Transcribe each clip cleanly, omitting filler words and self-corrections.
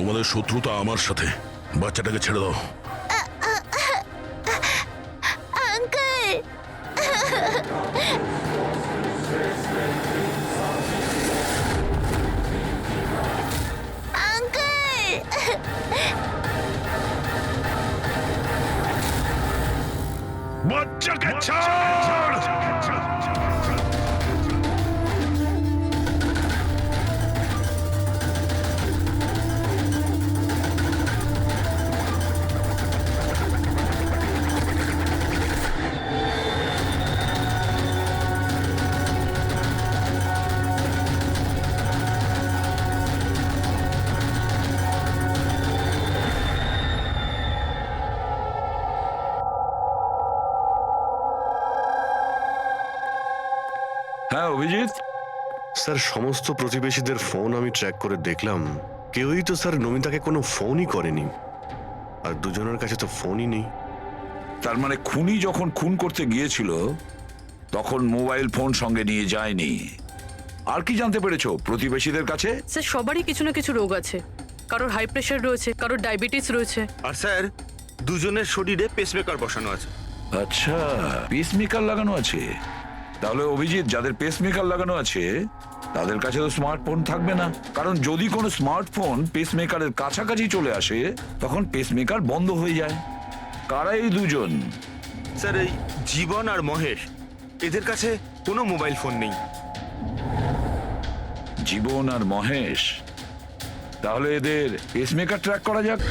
তোমাদের শত্রুতা আমার সাথে। বাচ্চাটাকে ছেড়ে দাও। আঙ্কেল, আঙ্কেল, বাচ্চাকে ছাড়। হ্যাঁ অভিজিৎ, স্যার সমস্ত প্রতিবেশীদের ফোন আমি ট্র্যাক করে দেখলাম, কেউই তো স্যার নমিতাকে কোনো ফোনই করেনি, আর দুজনের কাছে তো ফোনই নেই। তার মানে খুনি যখন খুন করতে গিয়েছিল তখন মোবাইল ফোন সঙ্গে নিয়ে যায়নি। আর কি জানতে পেরেছো প্রতিবেশীদের কাছে? স্যার সবারই কিছু না কিছু রোগ আছে। কারোর হাই প্রেশার রয়েছে, কারোর ডায়াবেটিস রয়েছে। আর স্যার দুজনের শরীরে পেসমেকার বসানো আছে। আচ্ছা, পেসমেকার লাগানো আছে। তাহলে অভিজিৎ, যাদের পেসমেকার লাগানো আছে তাদের কাছে তো স্মার্টফোন থাকবে না, কারণ যদি কোনো স্মার্টফোন পেসমেকারের কাছাকাছি চলে আসে তখন পেসমেকার বন্ধ হয়ে যায়। কারা এই দুজন? স্যার এই জীবন আর মহেশ, এদের কাছে কোনো মোবাইল ফোন নেই। জীবন আর মহেশ? তাহলে এদের পেসমেকার ট্র্যাক করা যাক।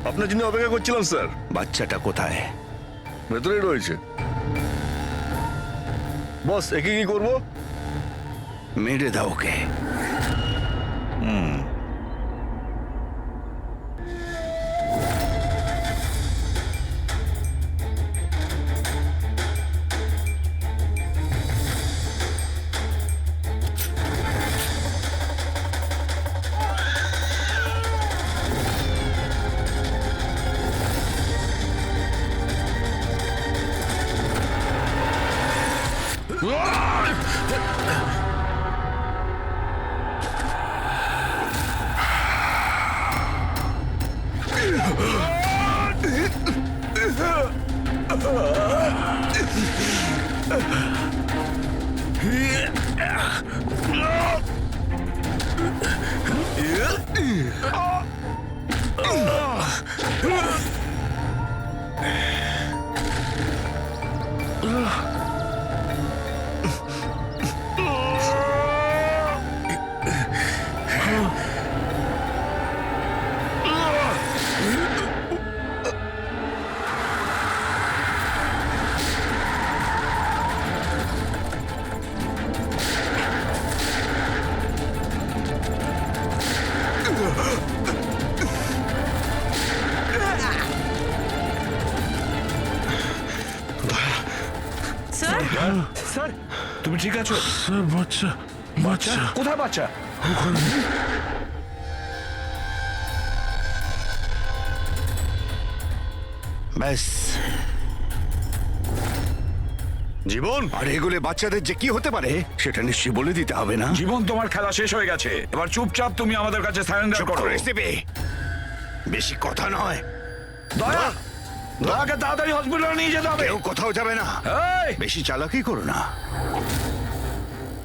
আপনার জন্য অপেক্ষা করছিলাম স্যার। বাচ্চাটা কোথায়? ভেতরেই রয়েছে। বস, একে কি করবো? মেরে দাও ওকে। স্যার, স্যার তুমি ঠিক আছো? বাচ্চা, বাচ্চা কোথায় বাচ্চা? ব্যাস। জীবন, আর এগুলো বাচ্চাদের যে কি হতে পারে সেটা নিশ্চয়ই বলে দিতে হবে না? জীবন, তোমার খেলা শেষ হয়ে গেছে। এবার চুপচাপ তুমি আমাদের কাছে সারেন্ডার করো। বেশি কথা নয়। দয়া, দয়াকে তাড়াতাড়ি হসপিটালে নিয়ে যেতে হবে। কেউ কোথাও যাবে না। এই, বেশি চালাকি করো না।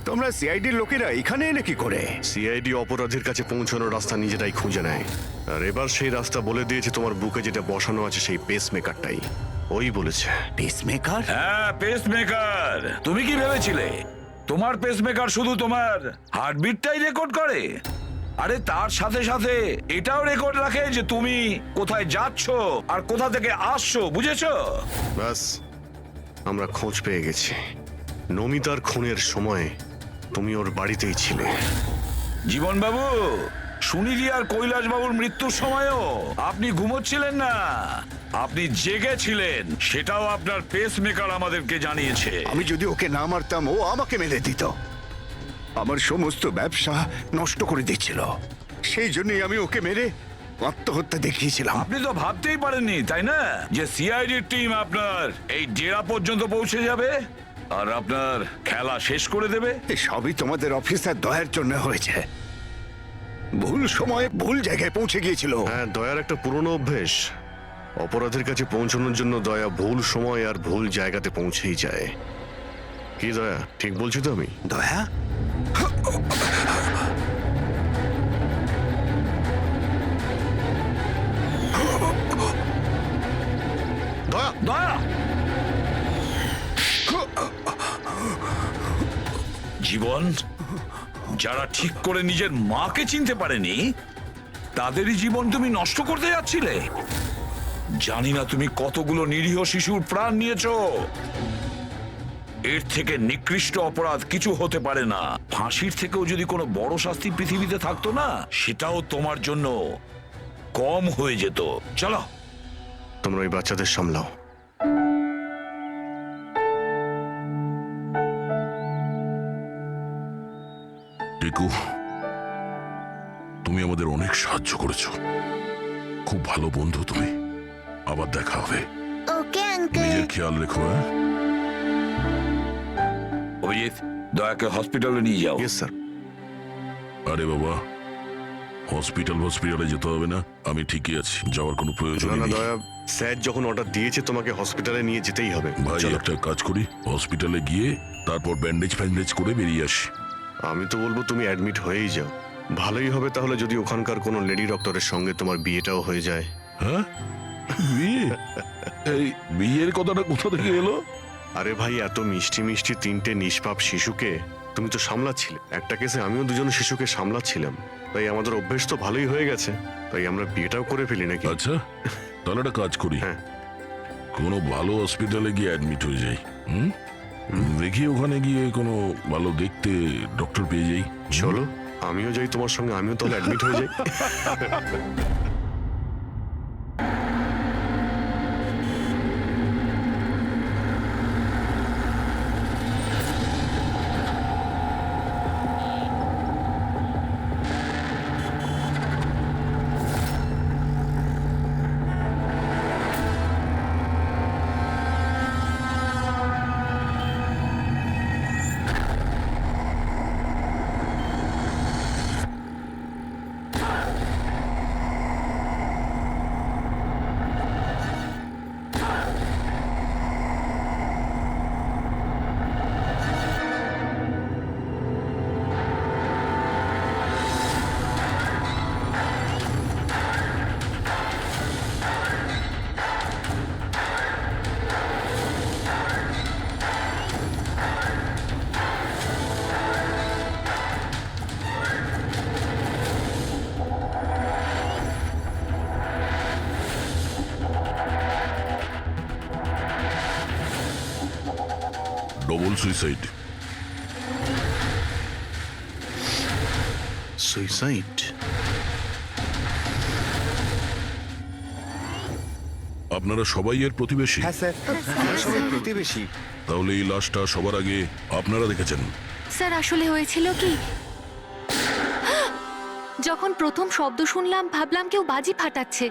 তোমরা সিআইডির লোকেরা এখানে এলে কি করে? সিআইডি অপরাধীর কাছে পৌঁছানোর রাস্তা নিজেরাই খুঁজে নেয়, আর এবার সেই রাস্তা বলে দিয়েছে তোমার বুকে যেটা বসানো আছে সেই পেসমেকারটাই। ওই বলেছে। পেসমেকার? হ্যাঁ, পেসমেকার। তুমি কি ভেবেছিলে তোমার পেসমেকার শুধু তোমার হার্টবিটটাই রেকর্ড করে? আরে তার সাথে সাথে এটাও রেকর্ড রাখে যে তুমি কোথায় যাচ্ছ আর কোথা থেকে আসছো, বুঝেছো? ব্যাস, আমরা খোঁজ পেয়ে গেছি। নমিতার খুনের সময় তুমি ওর বাড়িতেই ছিলে। জীবন বাবু, সুনিধি আর কৈলাস বাবুর মৃত্যুর সময়ও আপনি ঘুমোচ্ছিলেন না, আপনি জেগেছিলেন। সেটাও আপনার পেস মেকার আমাদেরকে জানিয়েছে। আমি যদি ওকে না মারতাম ও আমাকে মেরে দিত, আমার সমস্ত ব্যবসা নষ্ট করে দিচ্ছিল। সেই জন্যই আমি ওকে মেরে আত্মহত্যা দেখিয়েছিলাম। আপনি তো ভাবতেই পারেননি, তাই না, যে সিআইডির টিম আপনার এই ডেরা পর্যন্ত পৌঁছে যাবে আর আপনার খেলা শেষ করে দেবে। এ সবই তোমাদের অফিসার দয়ার জন্য হয়েছে। ভুল সময়ে ভুল জায়গায় পৌঁছে গিয়েছিল। হ্যাঁ, দয়ার একটা পুরনো অভ্যেস। অপরাধের কাছে পৌঁছানোর জন্য দয়া ভুল সময় আর ভুল জায়গাতে পৌঁছেই যায়। কি দয়া, ঠিক বলছি তো আমি? দয়া, দয়া, দয়া, জীবন, যারা ঠিক করে নিজের মাকে চিনতে পারেনি তাদেরই জীবন তুমি নষ্ট করতে যাচ্ছিলে। জানি না তুমি কতগুলো নিরীহ শিশুর প্রাণ নিয়েছো। এর থেকে নিকৃষ্ট অপরাধ কিছু হতে পারে না। ফাঁসির থেকেও যদি কোনো বড় শাস্তি পৃথিবীতে থাকতো না, সেটাও তোমার জন্য কম হয়ে যেত। চলো। তোমরা ওই বাচ্চাদের সামলাও। টিকু, তুমি আমাদের অনেক সাহায্য করেছো। খুব ভালো বন্ধু তুমি। আবার দেখা হবে। Okay uncle. নিজের খেয়াল রেখো। হ্যাঁ, অভিজিৎ, দয়াকে হসপিটালে নিয়ে যাও। Yes sir. আরে বাবা, হসপিটালে যেতে হবে না, আমি ঠিকই আছি, যাওয়ার কোনো প্রয়োজন না না নেই। দয়া, স্যার যখন অর্ডার দিয়েছে তোমাকে হসপিটালে নিয়ে যেতেই হবে। ভাই, চলো। একটা কাজ করি, হসপিটালে গিয়ে তারপর ব্যান্ডেজ ফ্যান্ডেজ করে বেরিয়ে আসি। আমি তো বলবো তুমি অ্যাডমিট হয়েই যাও। ভালোই হবে তাহলে যদি ওখানকার কোনো লেডি ডক্টরের সঙ্গে তোমার বিয়েটাও হয়ে যায়। হ্যাঁ, বিয়ে? এই বিয়ের কথাটা কোথা থেকে এলো? আরে ভাই, এত মিষ্টি মিষ্টি তিনটে নিষ্পাপ শিশুকে তুমি তো সামলাচ্ছিলে। একটা কেসে আমিও দুজন শিশুকে সামলাচ্ছিলাম। তাই আমাদের অভ্যেস তো ভালোই হয়ে গেছে। তাই আমরা বিয়েটাও করে ফেলি নাকি? আচ্ছা, তাহলে একটা কাজ করি, হ্যাঁ। কোনো ভালো হসপিটালে গিয়ে অ্যাডমিট হয়ে যাই। দেখি ওখানে গিয়ে কোনো ভালো দেখতে ডক্টর পেয়ে যাই। চলো, আমিও যাই তোমার সঙ্গে, আমিও তাহলে অ্যাডমিট হয়ে যাই। Double suicide. সুইসাইড? আপনারা সবাই এর প্রতিবেশী? হ্যাঁ স্যার, আমরা সবাই প্রতিবেশী। তাহলে এই লাশটা সবার আগে আপনারা দেখেছেন? স্যার, আসলে হয়েছিল কি, যখন প্রথম শব্দ শুনলাম ভাবলাম কেউ বাজি ফাটাচ্ছে,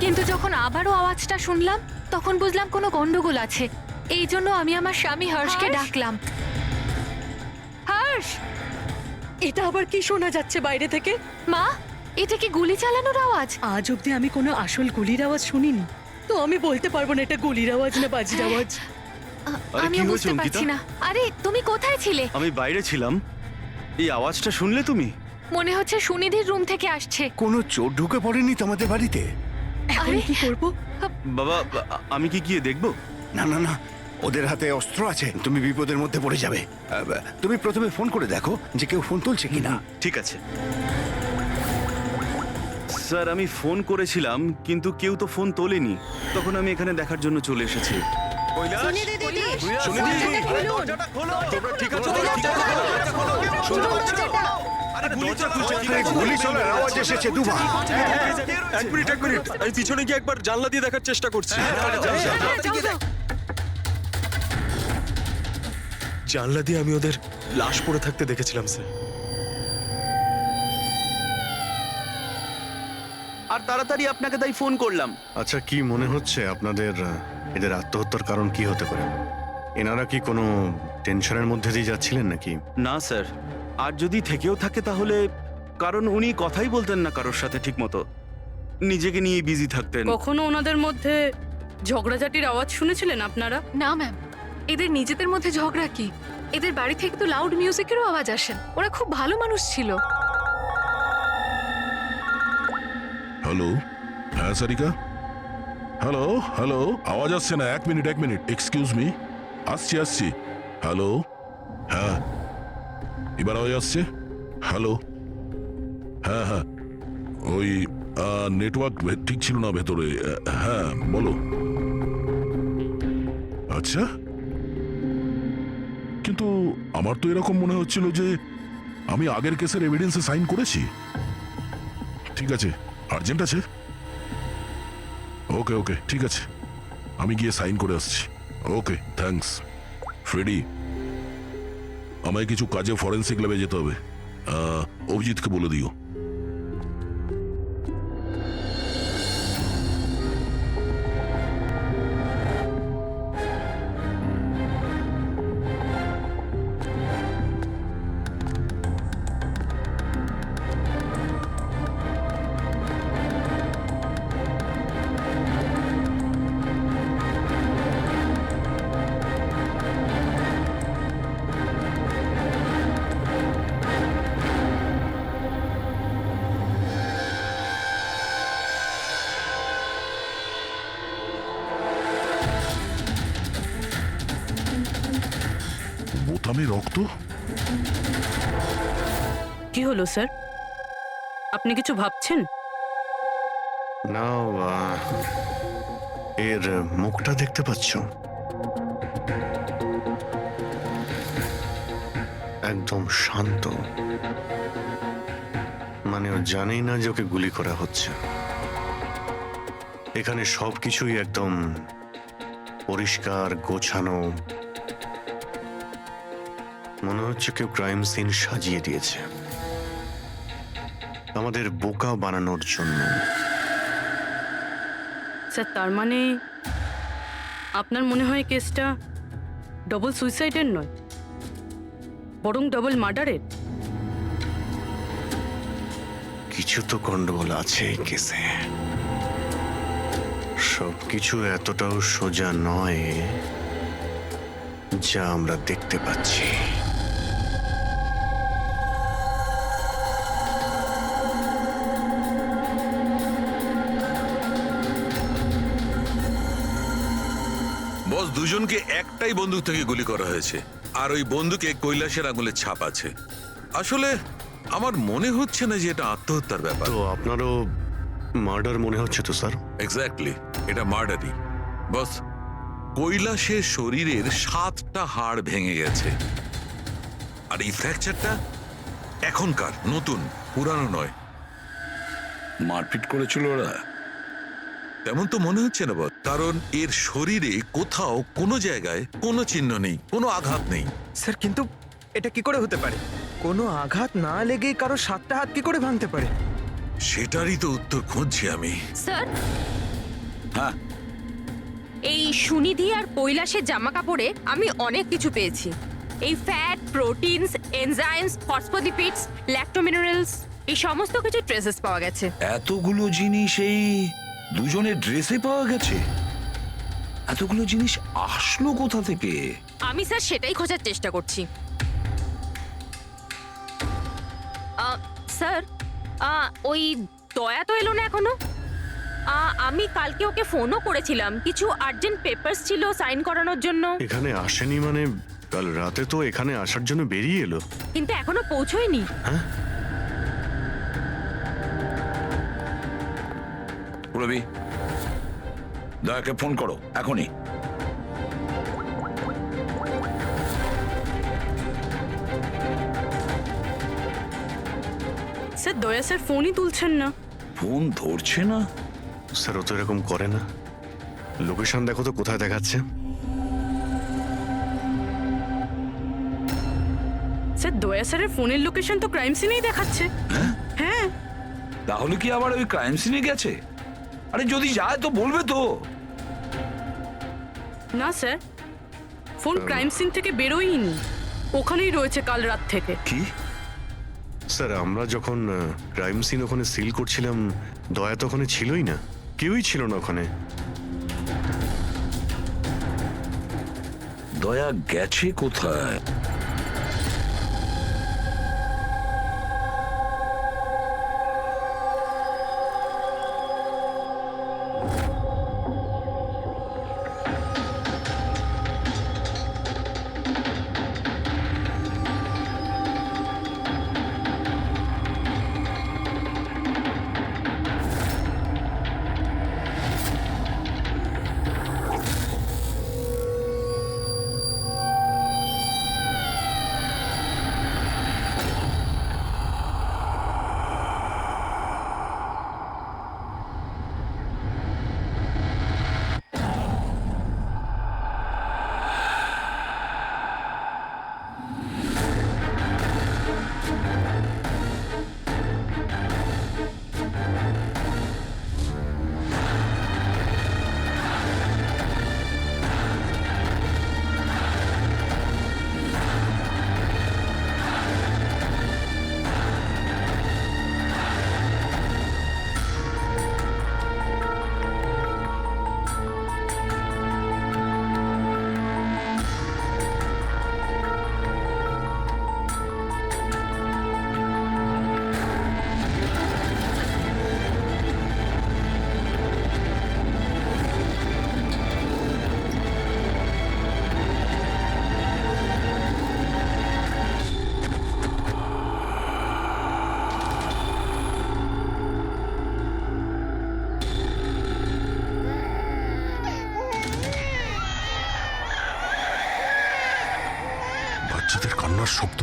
কিন্তু যখন আবারও আওয়াজটা শুনলাম তখন বুঝলাম কোনো গন্ডগোল আছে। এই জন্য আমি আমার স্বামী হর্ষকে ডাকলাম। হর্ষ! এটা আবার কি শোনা যাচ্ছে বাইরে থেকে? মা, এটা কি গুলি চালানোর আওয়াজ? আজ অব্দি আমি কোনো আসল গুলির আওয়াজ শুনিনি, তো আমি বলতে পারবো না এটা গুলির আওয়াজ না বাজির আওয়াজ। আরে, আমিও কি বুঝতে হয়েছে, পারছি অঙ্কিতা? না। আরে, তুমি কোথায় ছিলে? আমি বাইরে ছিলাম। এই আওয়াজটা শুনলে তুমি? মনে হচ্ছে সুনিধির রুম থেকে আসছে। কোনো চোর ঢুকে পড়েনি তোমাদের বাড়িতে? এখন আরে! কি করবো? বাবা, আমি কি গিয়ে দেখবো? না না না, ওদের হাতে অস্ত্র আছে, তুমি বিপদের মধ্যে পড়ে যাবে। তুমি প্রথমে ফোন করে দেখো যে কেউ ফোন তুলছে কিনা। ঠিক আছে স্যার, আমি ফোন করেছিলাম কিন্তু কেউ তো ফোন তোলেনি। তখন আমি এখানে দেখার জন্য চলে এসেছি। সুনিধি! তোমরা ঠিক আছো তো? ঠিক আছো তো? গুলি চলার আওয়াজ এসেছে দুবার। এক মিনিট আমি পিছনে গিয়ে একবার জানলা দিয়ে দেখার চেষ্টা করছি। জানলা দিয়ে আমি ওদের লাশ পড়ে থাকতে দেখেছিলাম স্যার। আর তাড়াতাড়ি আপনাকে তাই ফোন করলাম। আচ্ছা, কি মনে হচ্ছে আপনাদের এদের আত্মহত্যার কারণ কি হতে পারে? এনারা কি কোনো টেনশনের মধ্যে দিয়ে যাচ্ছিলেন নাকি? না স্যার, আর যদি থেকেও থাকে তাহলে কারণ উনি কথাই বলতেন না কারোর সাথে ঠিক মতো, নিজেকে নিয়ে বিজি থাকতেন। কখনো ওনাদের মধ্যে ঝগড়াঝাটির আওয়াজ শুনেছিলেন আপনারা? না ম্যাম, এদের নিজেদের মধ্যে ঝগড়া কি? এদের বাড়ি থেকে তো লাউড মিউজিকেরও আওয়াজ আসে। ওরা খুব ভালো মানুষ ছিল। হ্যালো, হ্যাঁ সারিকা, হ্যালো হ্যালো, আওয়াজ আসছে না। এক মিনিট এক্সকিউজ মি, আসছি। হ্যালো, হ্যাঁ এবার আওয়াজ আসছে। হ্যালো, হ্যাঁ ওই নেটওয়ার্ক ঠিক ছিল না ভেতরে। হ্যাঁ বলো। আচ্ছা, কিন্তু আমার তো এরকম মনে হচ্ছিল যে আমি আগের কেসের এভিডেন্সে সাইন করেছি। ঠিক আছে, আর্জেন্ট আছে। ওকে ঠিক আছে, আমি গিয়ে সাইন করে আসছি। Okay thanks. ফ্রেডি, আমায় কিছু কাজে ফরেন্সিক ল্যাবে যেতে হবে। অভিজিৎকে বলে দিও। বোতামে রক্ত। কি হলো স্যার? আপনি কিছু ভাবছেন? না, এর মুখটা দেখতে পাচ্ছ? একদম শান্ত, মানে ও জানেই না যে ওকে গুলি করা হচ্ছে। এখানে সবকিছুই একদম পরিষ্কার গোছানো, মনে হচ্ছে কেউ ক্রাইম সিন সাজিয়ে দিয়েছে আমাদের বোকা বানানোর জন্য। স্যার, তার মানে আপনার মনে হয় কেসটা ডবল সুইসাইডের নয়, বরং ডবল মার্ডারের? কিছু তো গন্ডগোল আছে এই কেসে। সবকিছু এতটাও সোজা নয় যা আমরা দেখতে পাচ্ছি। বস, দুজনকে একটাই বন্দুক থেকে গুলি করা হয়েছে, আর ওই বন্দুকে কৈলাসের আঙুলের ছাপ আছে। আসলে আমার মনে হচ্ছে না যে এটা আত্মহত্যার ব্যাপার। তো আপনারও মার্ডার মনে হচ্ছে তো স্যার? এক্স্যাক্টলি, এটা মার্ডারই। বস, কৈলাসের শরীরের 7টা হাড় ভেঙে গেছে, আর এই ফ্র্যাকচারটা এখনকার, নতুন, পুরানো নয়। মারপিট করেছিল ওরা? তেমন তো মনে হচ্ছে না বস, কারণ এর শরীরে কোথাও কোনো জায়গায় কোনো চিহ্ন নেই, কোনো আঘাত নেই। স্যার, কিন্তু এটা কি করে হতে পারে? কোনো আঘাত না লেগেই কারো 7টা হাত কি করে ভাঙতে পারে? সেটারই তো উত্তর খুঁজছি আমি। স্যার, হ্যাঁ, এই সুনিধি আর কৈলাসের জামা কাপড়ে আমি অনেক কিছু পেয়েছি। এই ফ্যাট, প্রোটিনস, এনজাইমস, ফসফোলিপিডস, ল্যাক্টোমিনারেলস, এই সমস্ত কিছু ট্রেসেস পাওয়া গেছে। এতগুলো জিনিস এই দুজনের ড্রেসে পাওয়া গেছে? এতগুলো জিনিস আসলো কোথা থেকে? আমি স্যার সেটাই খোঁজার চেষ্টা করছি। স্যার, ওই দয়া তো এলো না এখনো। আমি কালকে ওকে ফোনও করেছিলাম, কিছু আর্জেন্ট পেপারস ছিল সাইন করানোর জন্য। এখানে আসেনি মানে? কাল রাতে তো এখানে আসার জন্য বেরিয়ে এলো, কিন্তু এখনো পৌঁছোয়নি। রবি, দয়াকে ফোন করো এখনই। স্যার দয়া স্যার ফোনই তুলছেন না। ফোন ধরছে না? স্যার ও তো এরকম করে না। লোকেশন দেখো তো কোথায় দেখাচ্ছে। স্যার দয়া স্যারের ফোনের লোকেশন তো ক্রাইম সিনেই দেখাচ্ছে। হ্যাঁ। তাহলে কি আবার ওই ক্রাইম সিনে গেছে? আরে যদি যায় তো বলবে তো। না স্যার, ফোন ক্রাইম সিন থেকে বেরোয়নি, ওখানেই রয়েছে কাল রাত থেকে। কি স্যার, আমরা যখন ক্রাইম সিন ওখানে সিল করছিলাম দয়া তো ওখানে ছিলই না, কেউই ছিল না ওখানে। দয়া গেছে কোথায়? বাচ্চাদের কান্নার শব্দ।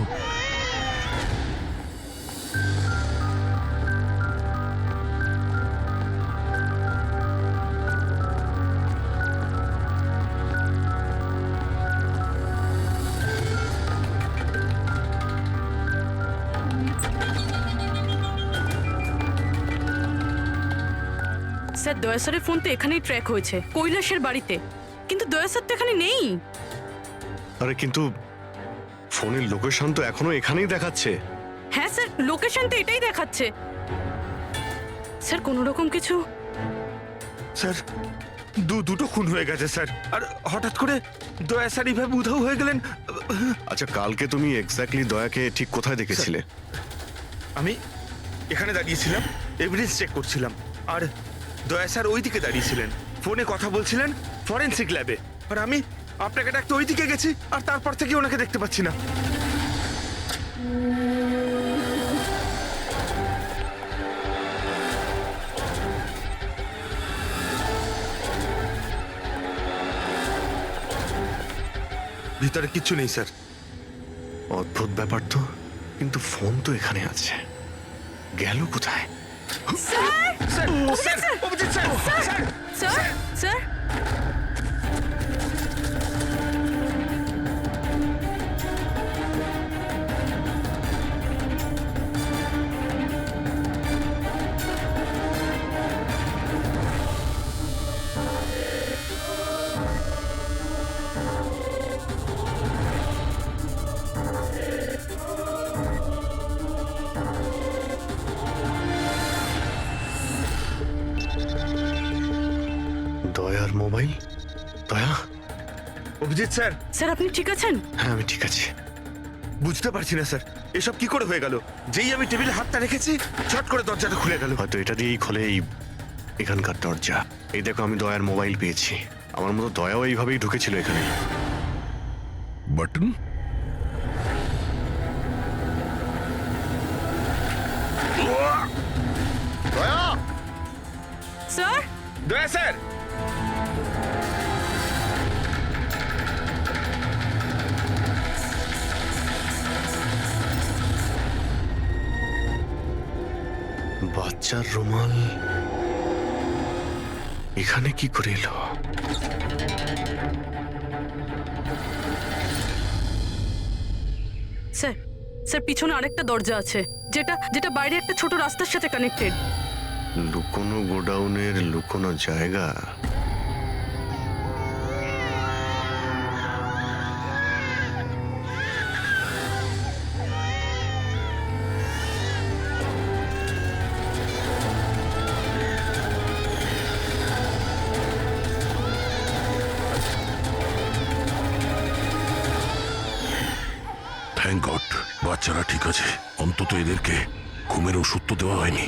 স্যার দয়া স্যারের ফোন তো এখানেই ট্র্যাক হয়েছে, কৈলাসের বাড়িতে, কিন্তু দয়া স্যার তো এখানে নেই। আরে কিন্তু ফোনের লোকেশন তো এখনো এখানেই দেখাচ্ছে। হ্যাঁ স্যার, লোকেশন তো এটাই দেখাচ্ছে। স্যার কোনো রকম কিছু। স্যার দুটো খুন হয়ে গেছে স্যার, আর হঠাৎ করে দয়া স্যার এইভাবে উধাও হয়ে গেলেন। আচ্ছা, কালকে তুমি এক্স্যাক্টলি দয়াকে ঠিক কোথায় দেখেছিলে? আমি এখানে দাঁড়িয়েছিলাম, এভিডেন্স চেক করছিলাম, আর দয়া স্যার ওই দিকে দাঁড়িয়েছিলেন, ফোনে কথা বলছিলেন ফরেনসিক ল্যাবে, আর আমি আপনাকে ডাকতে ওই দিকে গেছি, আর তারপর থেকে ওনাকে দেখতে পাচ্ছি না। ভিতরে কিচ্ছু নেই স্যার। অদ্ভুত ব্যাপার তো, কিন্তু ফোন তো এখানে আছে, গেল কোথায়? স্যার স্যার দয়ার মোবাইল। দয়া? অভিজিৎ স্যার। স্যার আপনি ঠিক আছেন? হ্যাঁ আমি ঠিক আছি। বুঝতে পারছি না স্যার, এসব কি করে হয়ে গেল। যেই আমি টেবিলে হাতটা রেখেছি ছট করে দরজাটা খুলে গেল। হয়তো এটা দিয়েই খোলে এখানকার দরজা। এই দেখো, আমি দয়ার মোবাইল পেয়েছি। আমার মতো দয়াও এইভাবেই ঢুকেছিল এখানে। বাটন। স্যার দয়া স্যার। বাচ্চার রুমাল এখানে কি করে এলো? স্যার স্যার পিছনে আরেকটা দরজা আছে, যেটা যেটা বাইরে একটা ছোট রাস্তার সাথে কানেক্টেড। লুকোনো গোডাউনের লুকোনো জায়গা। থ্যাংক গড, বাচ্চারা ঠিক আছে। অন্তত এদেরকে ঘুমের ওষুধ তো দেওয়া হয়নি।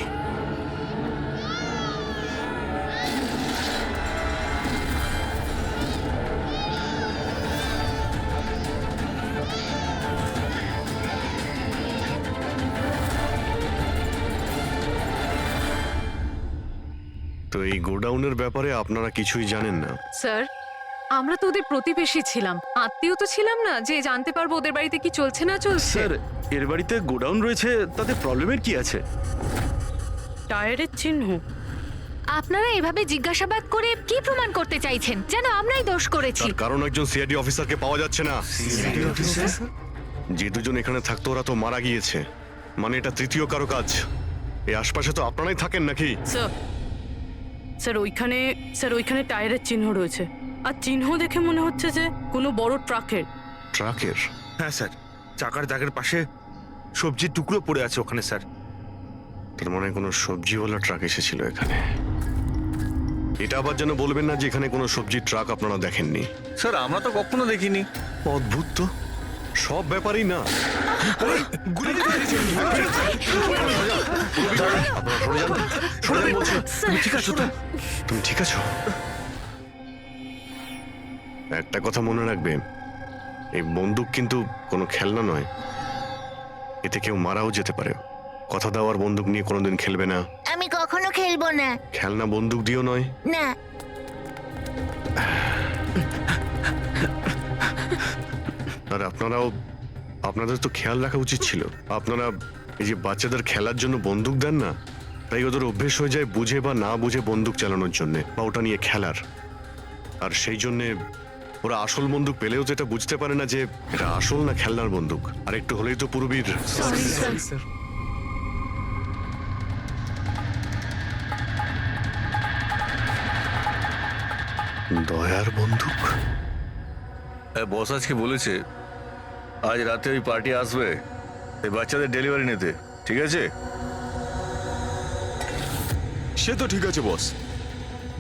তো এই গোডাউনের ব্যাপারে আপনারা কিছুই জানেন না? স্যার, আমরা তো ওদের প্রতিবেশী ছিলাম, আত্মীয় তো ছিলাম না যে জানতে পারবো ওদের বাড়িতে কি চলছে না চলছে। স্যার, এর বাড়িতে গোডাউন রয়েছে, তাতে প্রবলেমের কি আছে? টায়ারের চিহ্ন। আপনারা এভাবে জিজ্ঞাসাবাদ করে কি প্রমাণ করতে চাইছেন? যেন আমরাই দোষ করেছি। তার কারণ একজন সিআইডি অফিসারকে পাওয়া যাচ্ছে না। যে দুজন এখানে থাকতো ওরা তো মারা গিয়েছে, মানে এটা তৃতীয় কারো কাজ। এই আশপাশে তো আপনারাই থাকেন নাকি? স্যার স্যার ওইখানে টায়ারের চিহ্ন রয়েছে, আর চিহ্ন দেখে মনে হচ্ছে যে কোনো বড় ট্রাকের। ট্রাকের? হ্যাঁ স্যার, চাকার দাগের পাশে সবজির টুকরো পড়ে আছে ওখানে স্যার। তার মানে কোনো সবজিওয়ালা ট্রাক এসেছিল এখানে। এটা আবার যেন বলবেন না যে এখানে কোনো সবজির ট্রাক আপনারা দেখেননি। স্যার আমরা তো কখনো দেখিনি। অদ্ভুত তো, সব ব্যাপারই না। তুমি ঠিক আছো তো? তুমি ঠিক আছো? একটা কথা মনে রাখবে, এই বন্দুক কিন্তু কোনো খেলনা নয়, এতে কেউ মারাও যেতে পারে। কথা দেওয়ার বন্দুক নিয়ে কোনোদিন খেলবে না। আমি কখনো খেলবো না। খেলনা বন্দুক দিও নয়। না। আর আপনাদের তো খেয়াল রাখা উচিত ছিল। আপনারা এই যে বাচ্চাদের খেলার জন্য বন্দুক দেন না, তাই ওদের অভ্যেস হয়ে যায় বুঝে বা না বুঝে বন্দুক চালানোর জন্য বা ওটা নিয়ে খেলার। আর সেই জন্যে ওরা আসল বন্দুক পেলেও তো এটা বুঝতে পারে না যে এটা আসল না খেলনার বন্দুক। আর একটু হলেই তো পুরবীর। দয়ার বন্দুক? বস আজকে বলেছে আজ রাতে ওই পার্টি আসবে এই বাচ্চাদের ডেলিভারি নিতে, ঠিক আছে? সে তো ঠিক আছে বস,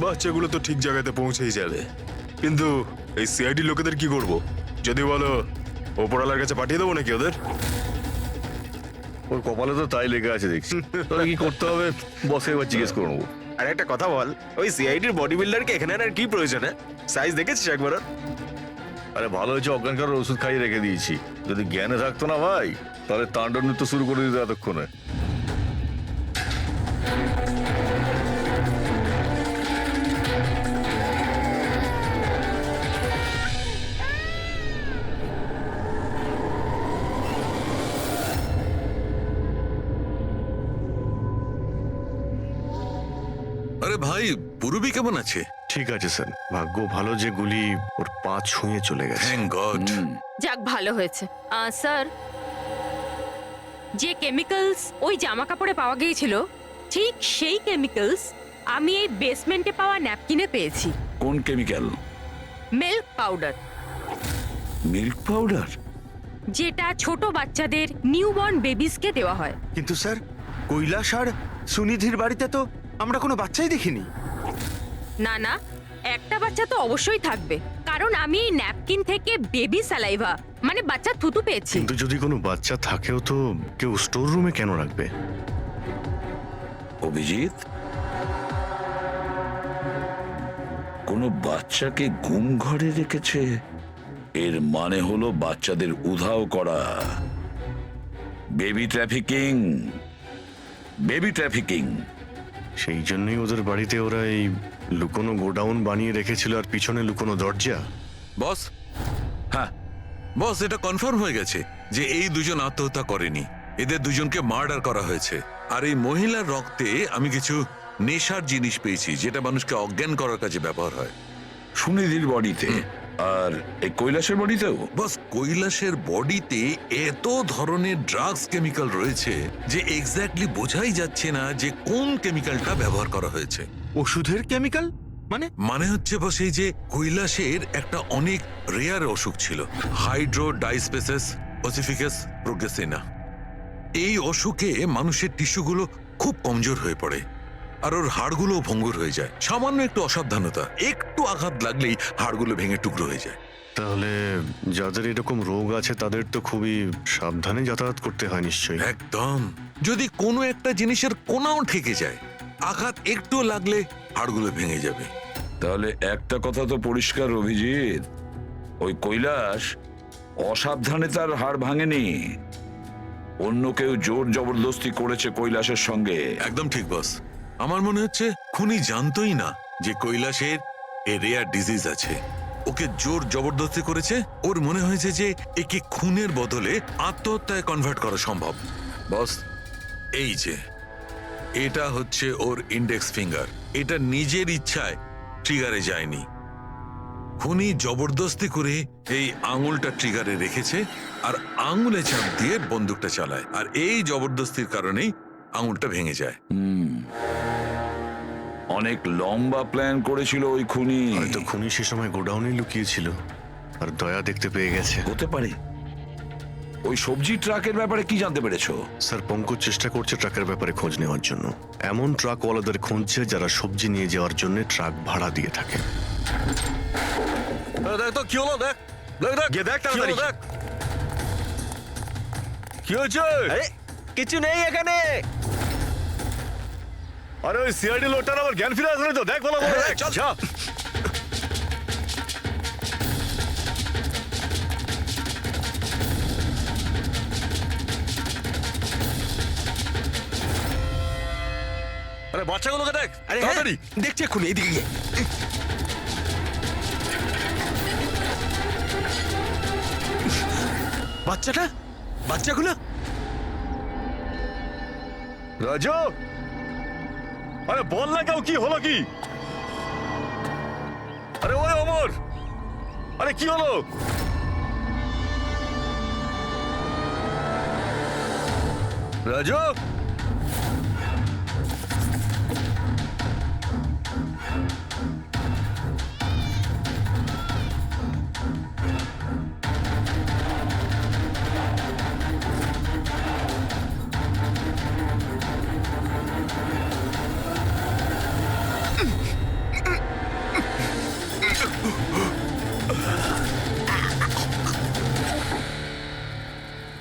বাচ্চাগুলো তো ঠিক জায়গাতে পৌঁছেই যাবে। কিন্তু এই সিআইডি লোকেদের কি করব? যদি বলো ওপরওয়ালার কাছে পাঠিয়ে দেবো নাকি ওদের? ওর কপালে তো তাই লেগে আছে দেখছি। তবে কি করতে হবে বসকে এবার জিজ্ঞেস করে নেবো। আর একটা কথা বল, ওই সিআইডির বডি বিল্ডারকে এখানে আর কি প্রয়োজন? সাইজ দেখেছিস একবার? আরে ভালো হয়েছে অজ্ঞান করার ওষুধ খাইয়ে রেখে দিয়েছি। যদি জ্ঞানে থাকতো না ভাই, তাহলে তাণ্ডব নৃত্য শুরু করে দিত এতক্ষণে। আরে ভাই, পুরবী কেমন আছে? ঠিক আছে স্যার, ভাগ্য ভালো যে গুলি ওর পা ছুঁয়ে চলে গেছে। Thank god. যাক, ভালো হয়েছে। স্যার, যে কেমিক্যালস ওই জামা কাপড়ে পাওয়া গিয়েছিল, ঠিক সেই কেমিক্যালস আমি এই বেসমেন্টে পাওয়া ন্যাপকিনে পেয়েছি। কোন chemical? Milk powder. Milk powder? যেটা ছোট বাচ্চাদের নিউবর্ন বেবিসকে দেওয়া হয়। কিন্তু স্যার, কৈলাস আর সুনিধির বাড়িতে তো আমরা কোনো বাচ্চাই দেখিনি। না না, একটা বাচ্চা তো অবশ্যই থাকবে, কারণ আমি এই ন্যাপকিন থেকে বেবি স্যালাইভা মানে বাচ্চার থুতু পেয়েছি। কিন্তু যদি কোনো বাচ্চা থাকেও তো কেউ স্টোর রুমে কেন রাখবে? অভিজিৎ, কোনো বাচ্চাকে গুম ঘরে রেখেছে, এর মানে হলো বাচ্চাদের উধাও করা। Baby trafficking, baby trafficking. সেই জন্যই ওদের বাড়িতে ওরা এই লুকোনো গোডাউন বানিয়ে রেখেছিল আর পিছনে লুকোনো দরজা। বস, হ্যাঁ বস, এটা কনফার্ম হয়ে গেছে যে এই দুজন আত্মহত্যা করেনি, এদের দুজনকে মার্ডার করা হয়েছে। আর এই মহিলার রক্তে আমি কিছু নেশার জিনিস পেয়েছি যেটা মানুষকে অজ্ঞান করার কাজে ব্যবহার হয়। সুনিধির বডিতে আর এই কৈলাসের বডিতেও? বস, কৈলাসের বডিতে এত ধরনের ড্রাগস কেমিক্যাল রয়েছে যে এক্স্যাক্টলি বোঝাই যাচ্ছে না যে কোন কেমিক্যালটা ব্যবহার করা হয়েছে। ওষুধের কেমিক্যাল মানে হচ্ছে বস, এই যে কৈলাসের একটা অনেক রেয়ার অসুখ ছিল, হাইড্রো ডাইস্পেসিস ওসিফিকাস প্রোগ্রেসিনা। এই অসুখে মানুষের টিস্যুগুলো খুব কমজোর হয়ে পড়ে আর ওর হাড়গুলো ভঙ্গুর হয়ে যায়। সামান্য একটু অসাবধানতা, একটু আঘাত লাগলেই হাড়গুলো ভেঙে টুকরো হয়ে যায়। তাহলে যাদের এরকম রোগ আছে তাদের তো খুবই সাবধানে যাতায়াত করতে হয় নিশ্চয়ই। একদম। যদি কোনো একটা জিনিসের কোনাও ঠেকে যায়, আঘাত একটু লাগলে হাড়গুলো ভেঙে যাবে। তাহলে একটা কথা তো পরিষ্কার অভিজিৎ, ওই কৈলাস অসাবধানে তার হাড় ভাঙেনি, অন্য কেউ জোর জবরদস্তি করেছে কৈলাসের সঙ্গে। একদম ঠিক বস। আমার মনে হচ্ছে খুনি জানতোই না যে কৈলাসের এ রেয়ার ডিজিজ আছে। ওকে জোর জবরদস্তি করেছে। ওর মনে হয়েছে যে একে খুনের বদলে আত্মহত্যায় কনভার্ট করা সম্ভব। বস, এই যে এটা হচ্ছে ওর ইন্ডেক্স ফিঙ্গার। এটা নিজের ইচ্ছায় ট্রিগারে যায়নি, খুনি জবরদস্তি করে এই আঙুলটা ট্রিগারে রেখেছে আর আঙুলে চাপ দিয়ে বন্দুকটা চালায়, আর এই জবরদস্তির কারণেই আঙুলটা ভেঙে যায়। অনেক লম্বা প্ল্যান করেছিল ওই খুনি। হয়তো খুনি সে সময় গোডাউনে লুকিয়েছিল আর দয়া দেখতে পেয়ে গেছে। হতে পারে। ওই সবজি ট্রাকের ব্যাপারে কি জানতে পেরেছো? স্যার, পঙ্কজ চেষ্টা করছে ট্রাকের ব্যাপারে খোঁজ নেওয়ার জন্য। এমন ট্রাকওয়ালাদের খুঁজছে যারা সবজি নিয়ে যাওয়ার জন্য ট্রাক ভাড়া দিয়ে থাকে। দেখ তো কি হলো, দেখ দেখ দেখ গিয়ে দেখ তাড়াতাড়ি। দেখ কি হয়েছে। কিছু নেই এখানে। আরে ওই সিআইডি লোকটার আবার জ্ঞান ফিরে আসলে তো দেখ বলো চল। যা। আরে বাচ্চাগুলোকে দেখ আরে তাড়াতাড়ি। দেখছি এক্ষুনি, এদিকে গিয়ে। বাচ্চাগুলো রাজু, আরে বল না কেউ কি হলো কি। আরে ওই অমর, আরে কি হলো। রাজু,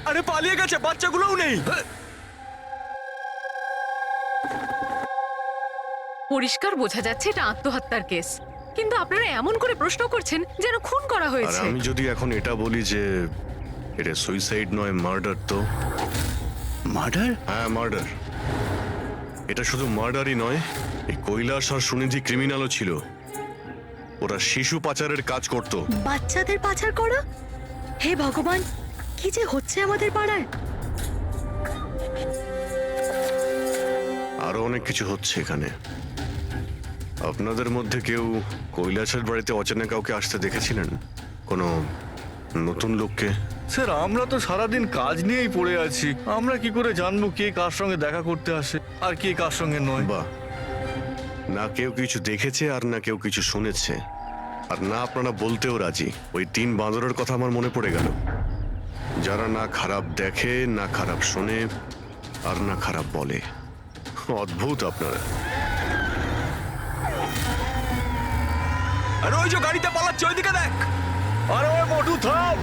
আরে পালিয়ে গেছে, বাচ্চাগুলোও নেই। পরিষ্কার বোঝা যাচ্ছে এটা আত্মহত্যার কেস, কিন্তু আপনারা এমন করে প্রশ্ন করছেন যেন খুন করা আর হয়েছে। আমি যদি এখন এটা বলি যে এটা সুইসাইড নয় মার্ডার, তো মার্ডার? হ্যাঁ মার্ডার। এটা শুধু মার্ডারই নয়, এই কৈলাস আর সুনিধি ক্রিমিনালও ছিল। ওরা শিশু পাচারের কাজ করত। বাচ্চাদের পাচার করা? হে ভগবান, কি যে হচ্ছে আমাদের পাড়ায়। আরো অনেক কিছু হচ্ছে এখানে। আপনাদের মধ্যে কেউ কৈলাসের বাড়িতে অচেনা কাউকে আসতে দেখেছিলেন? কোনো নতুন লোককে? স্যার আমরা তো সারাদিন কাজ নিয়েই পড়ে আছি, আমরা কি করে জানবো কে কার সঙ্গে দেখা করতে আসে আর কে কার সঙ্গে নয়। বাহ, না কেউ কিছু দেখেছে আর না কেউ কিছু শুনেছে, আর না আপনারা বলতেও রাজি। ওই 3 বাঁদরের কথা আমার মনে পড়ে গেল, যারা না খারাপ দেখে, না খারাপ শোনে, আর না খারাপ বলে। অদ্ভুত আপনারা। আরে ওই যে গাড়িতে পালাচ্ছে, ওইদিকে দেখ। আরে ওই মোটু থাম।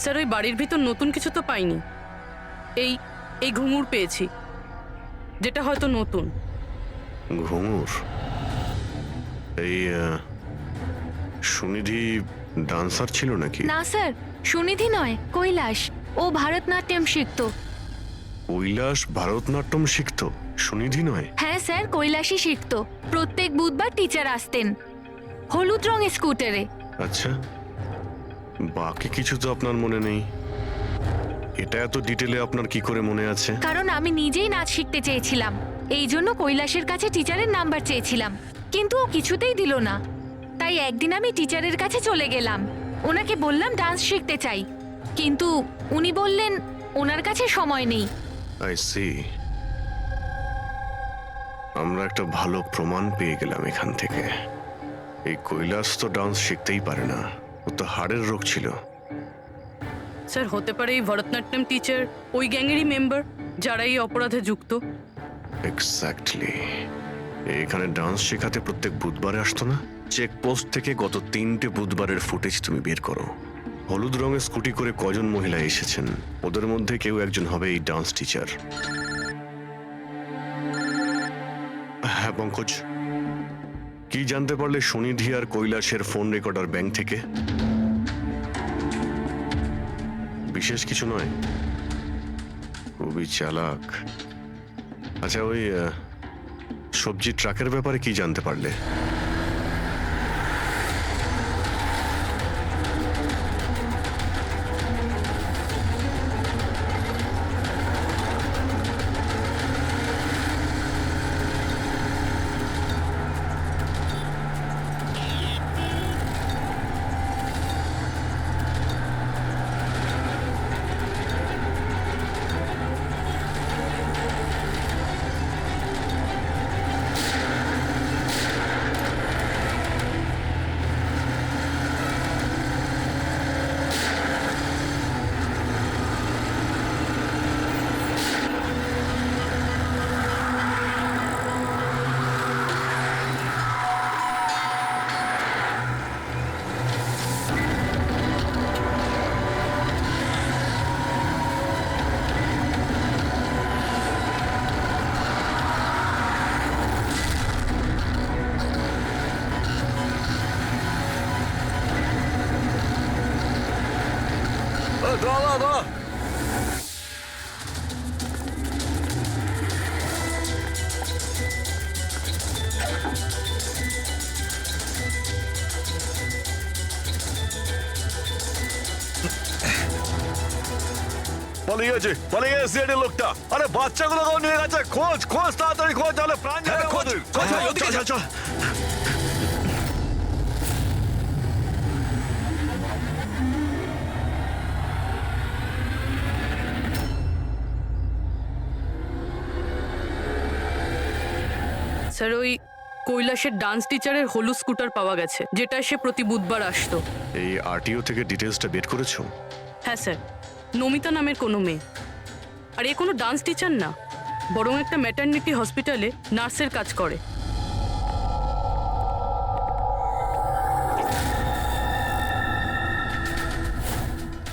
স্যার ওই বাড়ির ভিতর নতুন কিছু তো পাইনি। এই এই ঘুঙুর পেয়েছি, যেটা হয়তো নতুন। ঘুঙুর? এই সুনিধি ডান্সার ছিল নাকি? না স্যার, সুনিধি নয়, কৈলাস। ও ভারতনাট্যম শিখতো। কৈলাস ভারতনাট্যম শিখতো, সুনিধি নয়? হ্যাঁ স্যার, কৈলাসই শিখতো। প্রত্যেক বুধবার টিচার আসতেন হলুদ রঙের স্কুটারে। আচ্ছা, বাকি কিছু তো আপনার মনে নেই। এটা এত ডিটেলে আপনার কি করে মনে আছে? কারণ আমি নিজেই নাচ শিখতে চেয়েছিলাম, এই জন্য কৈলাসের কাছে টিচারের নাম্বার চেয়েছিলাম, কিন্তু ও কিছুতেই দিল না। তাই একদিন আমি টিচারের কাছে চলে গেলাম, ওনাকে বললাম ডান্স শিখতে চাই, কিন্তু উনি বললেন ওনার কাছে সময় নেই। I see. আমরা একটা ভালো প্রমাণ পেয়ে গেলাম এখান থেকে। এই কৈলাস তো ডান্স শিখতেই পারে না, ও তো হাড়ের রোগ ছিল। স্যার হতে পারে এই ভরতনাট্যম টিচার ওই গ্যাংয়েরই মেম্বার যারা এই অপরাধে যুক্ত। এক্স্যাক্টলি। এখানে ডান্স শেখাতে প্রত্যেক বুধবারে আসতো না? চেকপোস্ট থেকে গত 3টে বুধবারের ফুটেজ তুমি বের করো। হলুদ রঙের স্কুটি করে কজন মহিলা এসেছেন, ওদের মধ্যে কেউ একজন হবে এই ডান্স টিচার। হ্যাঁ পঙ্কজ, কি জানতে পারলে সুনিধি আর কৈলাসের ফোন রেকর্ডার ব্যাংক থেকে? বিশেষ কিছু নয়, খুবই চালাক। আচ্ছা, ওই সবজি ট্রাকের ব্যাপারে কি জানতে পারলে? পালিয়ে গেছে, পালিয়ে গেছে সিআইডি লোকটা। আরে বাচ্চাগুলোকেও নিয়ে গেছে। খোঁজ খোঁজ, তাড়াতাড়ি খোঁজ, তাহলে প্রাণ যাবে আমাদের। চল চল চল। স্যার ওই কৈলাসের ডান্স টিচারের হলুদ স্কুটার পাওয়া গেছে, যেটা সে প্রতি বুধবার আসতো। এই আরটিও থেকে ডিটেলসটা বের করেছো? হ্যাঁ স্যার, নমিতা নামের কোনো মেয়ে। আর এ কোনো ডান্স টিচার না, বরং একটা ম্যাটারনিটি হসপিটালে নার্সের কাজ করে।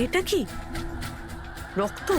এটা কি রক্ত?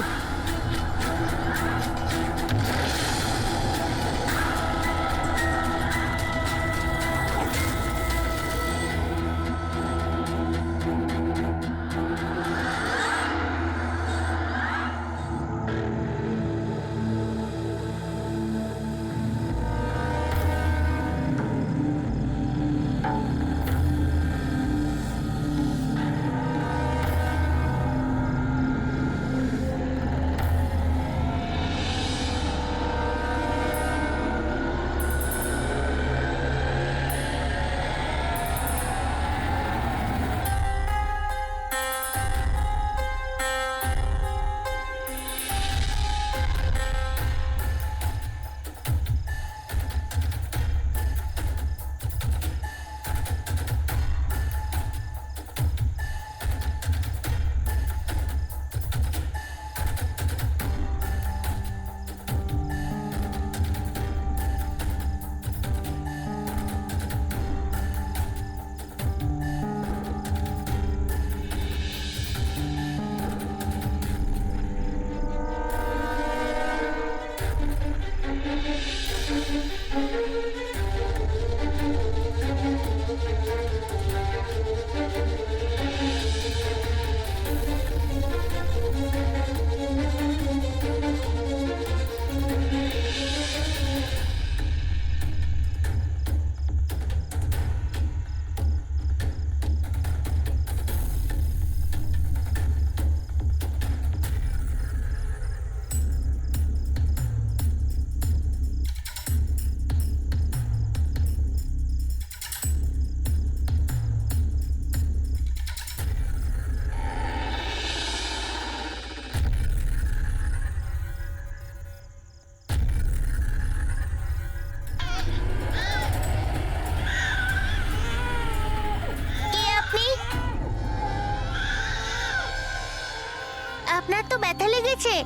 লেগেছে?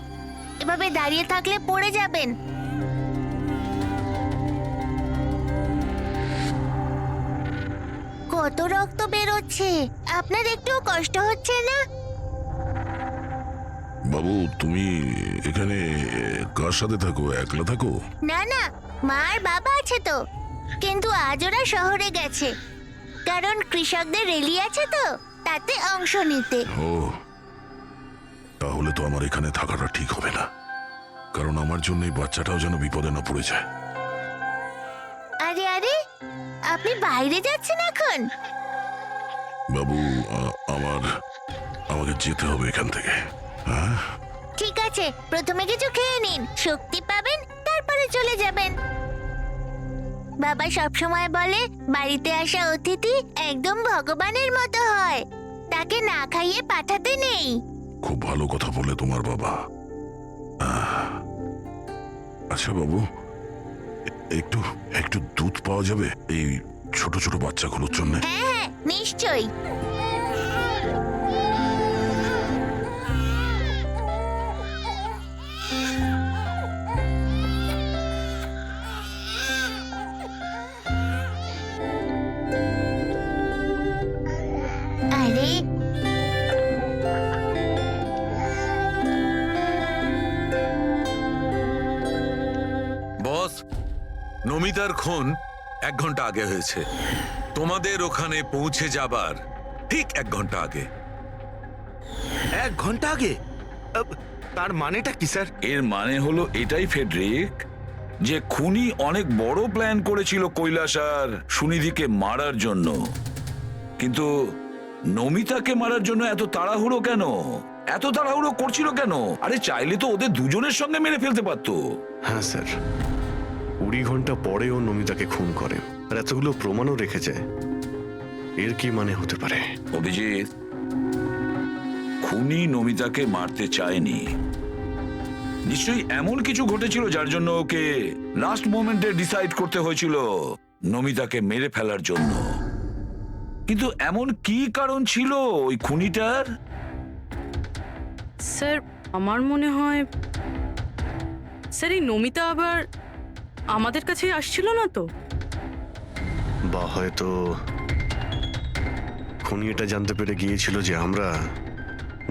এভাবে দাঁড়িয়ে থাকলে পড়ে যাবেন। কত রক্ত বেরোচ্ছে, আপনার একটুও কষ্ট হচ্ছে না? বাবু তুমি এখানে কার সাথে থাকো, একলা থাকো? না না, মা আর বাবা আছে তো, কিন্তু আজ ওরা শহরে গেছে, কারণ কৃষকদের র্যালি আছে তো, তাতে অংশ নিতে। ও তাহলে তো আমার এখানে থাকাটা ঠিক হবে না, কারণ আমার জন্য এই বাচ্চাটাও যেন বিপদে না পড়ে যায়। আরে আরে, আপনি বাইরে যাচ্ছেন এখন? বাবু আমাকে যেতে হবে এখান থেকে। হ্যাঁ ঠিক আছে, প্রথমে কিছু খেয়ে নিন, শক্তি পাবেন, তারপরে চলে যাবেন। বাবা সবসময় বলে বাড়িতে আসা অতিথি একদম ভগবানের মতো হয়, তাকে না খাইয়ে পাঠাতে নেই। খুব ভালো কথা বলে তোমার বাবা। আচ্ছা বাবু, একটু একটু দুধ পাওয়া যাবে এই ছোট ছোট বাচ্চাগুলোর জন্য? হ্যাঁ হ্যাঁ, নিশ্চয়ই। আরে বস, নমিতার খুন 1 ঘন্টা আগে হয়েছে। তোমাদের ওখানে পৌঁছে যাবার ঠিক 1 ঘন্টা আগে। 1 ঘন্টা আগে? তার মানেটা কি স্যার? এর মানে হলো এটাই ফেডরিক, যে খুনি অনেক বড় প্ল্যান করেছিল কৈলাস আর সুনিধিকে মারার জন্য, কিন্তু নমিতাকে মারার জন্য এত তাড়াহুড়ো কেন? এত তাড়াহুড়ো করছিল কেন? আরে চাইলে তো ওদের দুজনের সঙ্গে মেরে ফেলতে পারতো। হ্যাঁ স্যার, 20 ঘন্টা পরেও নমিতাকে খুন করে, আর এতগুলো প্রমাণও রেখেছে। এর কি মানে হতে পারে? অভিজিৎ, খুনি নমিতাকে মারতে চায়নি। নিশ্চয়ই এমন কিছু ঘটেছিল যার জন্য ওকে লাস্ট মোমেন্টে ডিসাইড করতে হয়েছিল নমিতাকে মেরে ফেলার জন্য। কিন্তু এমন কি কারণ ছিল ওই খুনিটার? স্যার আমার মনে হয় স্যার এই নমিতা আবার আমাদের কাছে আসছিল না তো? বা হয়তো খুনি এটা জানতে পেরে গিয়েছিল যে আমরা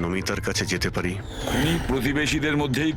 নমিতার কাছে যেতে পারি। খুনি প্রতিবেশীদের মধ্যেই